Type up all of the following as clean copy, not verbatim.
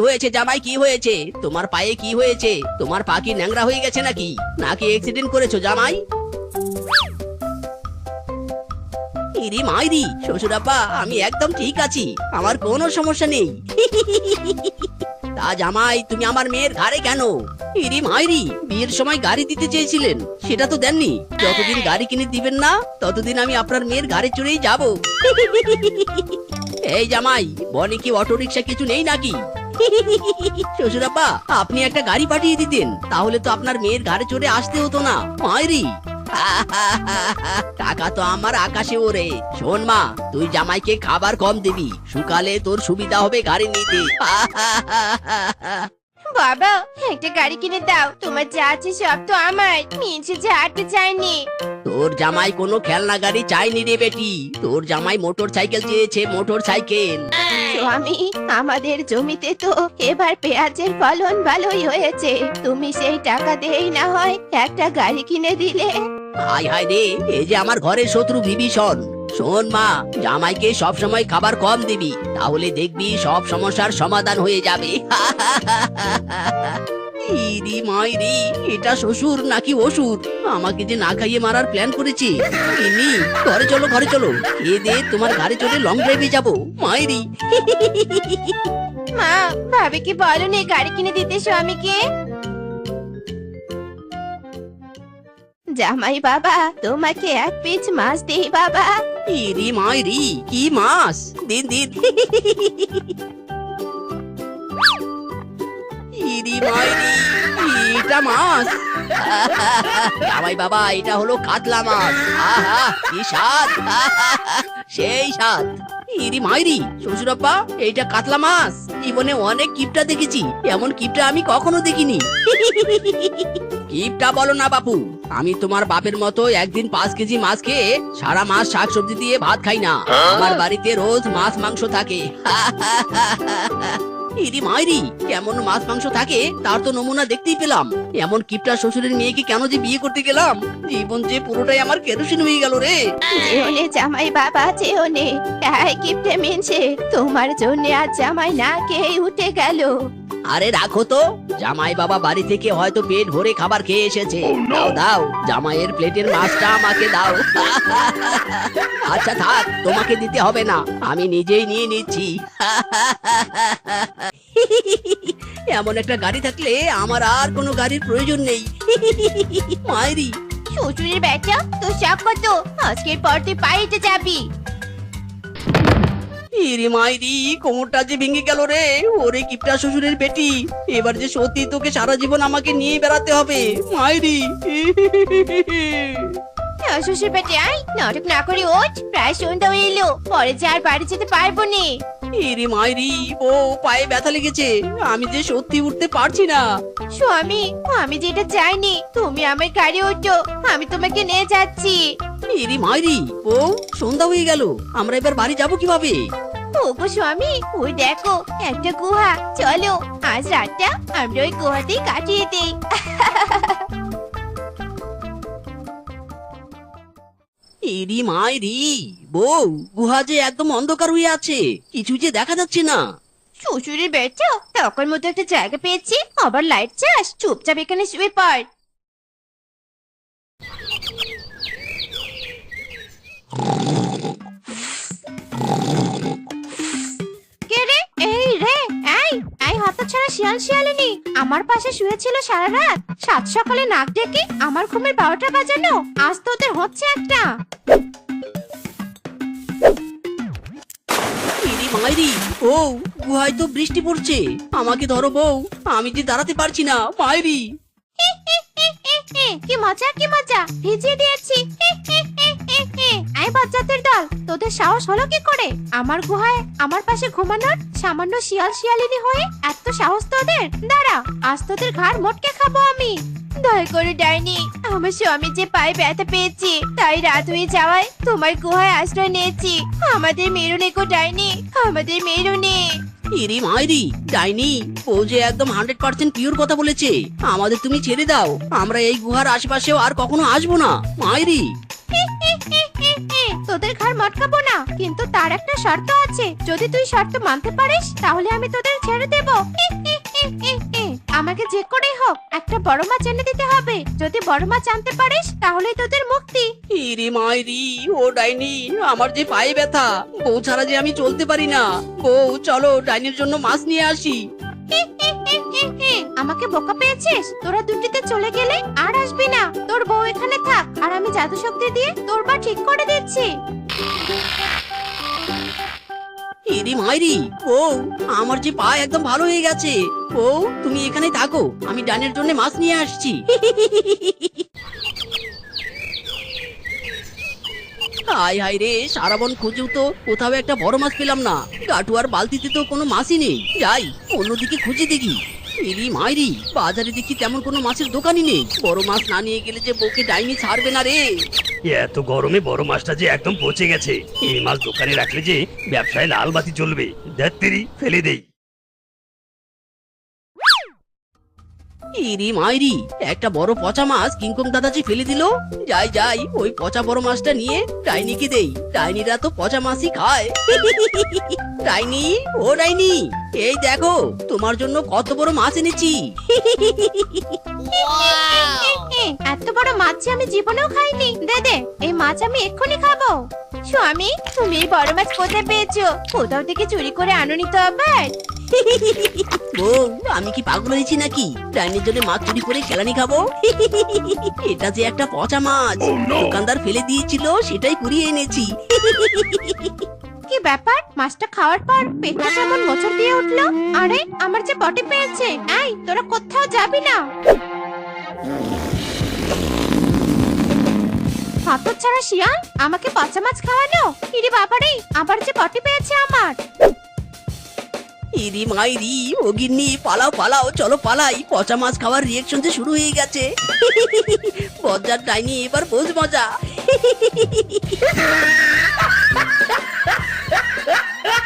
হয়েছে জামাই, কি হয়েছে? তোমার পায়ে কি হয়েছে? তোমার পা কি ন্যাংরা হয়ে গেছে নাকি? নাকি অ্যাক্সিডেন্ট করেছো জামাই? ইরি মাইরি, শ্বশুরাব্বা আমি একদম ঠিক আছি, আমার কোনো সমস্যা নেই। তা জামাই, তুমি আমার মেয়ের ঘাড়ে কেন? ইরি মাইরি, বিয়ের সময় গাড়ি দিতে চেয়েছিলেন, সেটা তো দেননি। যতদিন গাড়ি কিনে দিবেন না ততদিন আমি আপনার মেয়ের ঘাড়ে চড়েই যাব। এই জামাই, বনে কি অটো রিক্সা কিছু নেই নাকি? শ্বশুরাব্বা আপনি একটা গাড়ি পাঠিয়ে দিতেন, তাহলে তো আপনার মেয়ের ঘাড়ে চড়ে আসতে হতো না। মাইরি, টাকা তো আমার আকাশে ওরে। শোন মা, তুই জামাইকে খাবার কম দিবি, সকালে তোর সুবিধা হবে গাড়ি নিতে। বাবা একটা গাড়ি কিনে দাও, তোমার যা আছে সব তো আমার, নিচে ঝাড়তে চাইনি। তোর জামাই কোনো খেলনা গাড়ি চাইনি রে বেটি, তোর জামাই মোটর সাইকেল চেয়েছে, মোটর সাইকেল। স্বামী, আমাদের জমিতে তো এবার পেঁয়াজের ফলন ভালোই হয়েছে, তুমি সেই টাকা দেই না হয় একটা গাড়ি কিনে দিলে। হায় হায় রে, এই যে আমার ঘরের শত্রু বিভীষণ। শোন মা, জামাইকে সব সময় খাবার কম দিবি, তাহলে দেখবি সব সমস্যার সমাধান হয়ে যাবে। ইরি মাইরি, এটা শ্বশুর নাকি অসুর? আমাকে যে না খাইয়ে মারার প্ল্যান করেছে। ইনি, ঘরে চলো ঘরে চলো, এ দে তোমার গাড়ি চড়ে লং ড্রাইভে যাবো। মাইরি। মা, ভাবে কি বলো নে গাড়ি কিনে দিতে স্বামীকে। জামাই বাবা, তোমাকে এক পিস মাছ দেই বাবা। ইরি মাইরি, কি মাছ? দিন দিন। ইরি মাইরি, এটা মাছ? জামাই বাবা, এটা হলো কাতলা মাছ। আহা কি স্বাদ, সেই স্বাদ। ইরি মাইরি, শ্বশুরাব্বা এইটা কাতলা মাছ? জীবনে অনেক কিপটা দেখেছি, এমন কিপটা আমি কখনো দেখিনি। কিপটা বলো না বাপু, আমি তোমার বাপের মতো একদিন 5 কেজি মাছ খেয়ে সারা মাস শাকসবজি দিয়ে ভাত খাই না। আমার বাড়িতে রোজ মাছ মাংস থাকে। ইরি মাইরি, কেমন মাছ মাংস থাকে তার তো নমুনা দেখতেই পেলাম। এমন কিপটা শ্বশুরের মেয়েকে কেন যে বিয়ে করতে গেলাম, জীবন যে পুরোটাই আমার কেরোসিন হয়ে গেল রে। যেওনে জামাই বাবা, যেওনে, এই কিপটে মিনছে, তোমার জন্য আজ জামাই না খেয়ে উঠে গেল। আরে রাখো তো, জামাই বাবা বাড়ি থেকে হয়তো পেট ভরে খাবার খেয়ে এসেছে। দাও দাও, জামাইয়ের প্লেটের মাছটা আমাকে দাও। আচ্ছা থাক, তোমাকে দিতে হবে না, আমি নিজেই নিয়ে নিচ্ছি। এমন একটা গাড়ি থাকলে আমার আর কোনো গাড়ির প্রয়োজন নেই। মায়েরি, শ্বশুরের বেটা, তোর সব কত, আজকের পর তুই পাইতে যাবি। ইরে মাইরি, কোমরটা যে ভেঙে গেল রে। ওরে কিপটা শ্বশুরের বেটি, এবার যে সত্যি তোকে সারা জীবন আমাকে নিয়ে বেড়াতে হবে। মাইরি। শ্বশুর বেটে, আয় নাটক না করে ওঠ, প্রায় সন্ধ্যা হয়ে এলো, পরে যে আর বাড়ি যেতে পারবো নে। ইরে মাইরি, ও পায়ে ব্যথা লেগেছে, আমি যে সত্যি উঠতে পারছি না। স্বামী, আমি যেটা চাইনি, তুমি আমার গাড়ি ওঠো, আমি তোমাকে নিয়ে যাচ্ছি। ইরে মাইরি, ও সন্ধ্যা হয়ে গেল, আমরা এবার বাড়ি যাব কিভাবে? ওগো স্বামী, ওই দেখো একটা গুহা, চলো আজ রাতটা আমরা ওই গুহাতেই কাটিয়ে দেই। ইরি মাইরি, বউ, গুহা যে একদম অন্ধকার হয়ে আছে, কিছু যে দেখা যাচ্ছে না। শ্বশুরের বেটা, তখন মতো একটা জায়গা পেয়েছি, আবার লাইট চাস, চুপচাপ এখানে শুয়ে পড়। কে রে? এই রে, এই এই হতচ্ছাড়া শিয়াল শিয়ালিনী, আমার পাশে শুয়েছিল সারা রাত, সাত সকালে নাক ডেকে আমার ঘুমের 12টা বাজানো, আজ তো ওদের হচ্ছে একটা। ইরি মাইরি, ও গুহায় তো বৃষ্টি পড়ছে, আমাকে ধরো বউ, আমি যে দাঁড়াতে পারছি না। মাইরি, কি মজা কি মজা, ভিজিয়ে দিয়েছি। এই বাচ্চাদের দল, তোদের সাহস হলো কি করে আমার গুহায় আমার পাশে ঘুমানোর? সামান্য শিয়াল শিয়ালিনী হয়ে এত সাহস তোদের? দাঁড়া, আজ তোদের ঘাড় মোটকে খাবো আমি। দয়া করে ডাইনি, আমার স্বামী যে পায়ে ব্যথা পেয়েছি, তাই রাত হয়ে যাওয়ায় তোমার গুহায় আশ্রয় নিয়েছি। আমাদের মেরুনে গো ডাইনি, আমাদের মেরুনে। ইরি মাইরি, ডাইনি, ও যে একদম 100% পিওর কথা বলেছে, আমাদের তুমি ছেড়ে দাও, আমরা এই গুহার আশেপাশেও আর কখনো আসবো না। মাইরি, তোদের ঘাড় মটকাবো না, কিন্তু তার একটা শর্ত আছে। যদি তুই শর্ত মানতে পারিস তাহলে আমি তোদের ছেড়ে দেব। আমাকে যে করেই হোক একটা বড় মাছ এনে দিতে হবে। যদি বড় মাছ আনতে পারিস তাহলেই তোদের মুক্তি। ইরি মাইরি, ও ডাইনি, আমার যে পায়ে ব্যথা, বউ ছাড়া যে আমি চলতে পারি না। বউ চলো ডাইনির জন্য মাছ নিয়ে আসি। আমাকে বোকা পেয়েছিস? তোরা দুটিতে চলে গেলে আর আসবি না। তোর বউ এখানে থাক, আর আমি জাদু শক্তি দিয়ে তোর পা ঠিক করে দিচ্ছি। ইরি মাইরি, বউ আমার যে পা একদম ভালো হয়ে গেছে। বউ তুমি এখানে থাকো, আমি ডাইনের জন্য মাছ নিয়ে আসছি। হাই হাই রে, সারা বন খুঁজেও তো কোথাও একটা বড় মাছ পেলাম না। কাটুয়ার বালতিতে তো কোনো মাছই নেই। যাই অন্যদিকে খুঁজে দেখি। ইরি মাইরি, বাজারে দেখি তেমন কোনো মাছের দোকানই নেই। বড় মাছ না নিয়ে গেলে যে বউকে ডাইনি ছাড়বে না রে। এত গরমে বড় মাছটা যে একদম পচে গেছে। এই মাছ দোকানে রাখলে যে ব্যবসায় লাল বাতি জ্বলবে। ধ্যাত্তেরি, ফেলে দেই। ইরি মাইরি, একটা বড় পচা মাছ কিংকং দাদাজি ফেলে দিল। যাই যাই ওই পচা বড় মাছটা নিয়ে ডাইনিকে দেই। ডাইনিরা তো পচা মাছই খায়। ডাইনি, ও ডাইনি, এই দেখো তোমার জন্য কত বড় মাছ এনেছি। এত বড় মাছ যে আমি জীবনেও খাইনি। দে দে, এই মাছ আমি এক্ষুনি খাবো। স্বামী, তুমি এই বড় মাছ কোথায় পেয়েছো? কোথাও থেকে চুরি করে আনোনি তো আবার? বউ আমি কি পাগল হয়েছি নাকি? ডাইনির জন্য মাছ চুরি করে কেলানি খাবো? এটা যে একটা পচা মাছ, দোকানদার ফেলে দিয়েছিল, সেটাই কুড়িয়ে এনেছি। কি ব্যাপার, মাছটা খাওয়ার পর পেটটা কেমন মোচড় দিয়ে উঠলো? আরে আমার যে পটি পেয়েছে। এই তোরা কোথাও যাবি না। হতচ্ছাড়া শিয়াল, আমাকে পচা মাছ খাওয়ালো। ইরে বাবারে, আবার যে পটি পেয়েছে আমার। ইরি মাইরি, ও গিন্নি, পালাও পালাও, চলো পালাই। পচা মাছ খাওয়ার রিয়েকশন যে শুরু হয়ে গেছে। বজ্জার ডাইনি এবার বোঝ মজা।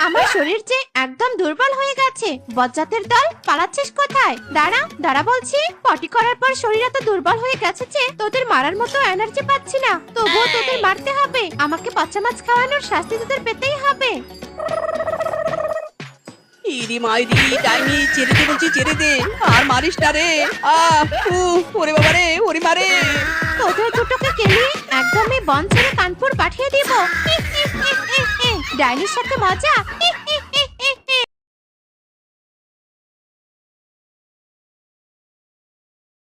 আমার শরীর যে একদম দুর্বল হয়ে গেছে। বজ্জাতের দল, পালাচ্ছিস কোথায়? দাঁড়া দাঁড়া বলছি। পটি করার পর শরীর এত দুর্বল হয়ে গেছে যে তোদের মারার মতো এনার্জি পাচ্ছি না। তবুও তোদের মারতে হবে। আমাকে পচা মাছ খাওয়ানোর শাস্তি তোদের পেতেই হবে। ইরি মাইরি, ডাইনি ছেড়ে দে বলছি, ছেড়ে দে। আর মারিস না রে। ওরে বাবা রে, ওরে মারে। তোদের দুটোকে কেলিয়ে একদমই বন ছেড়ে কানপুর পাঠিয়ে দিব। ডাইনির সাথে মজা।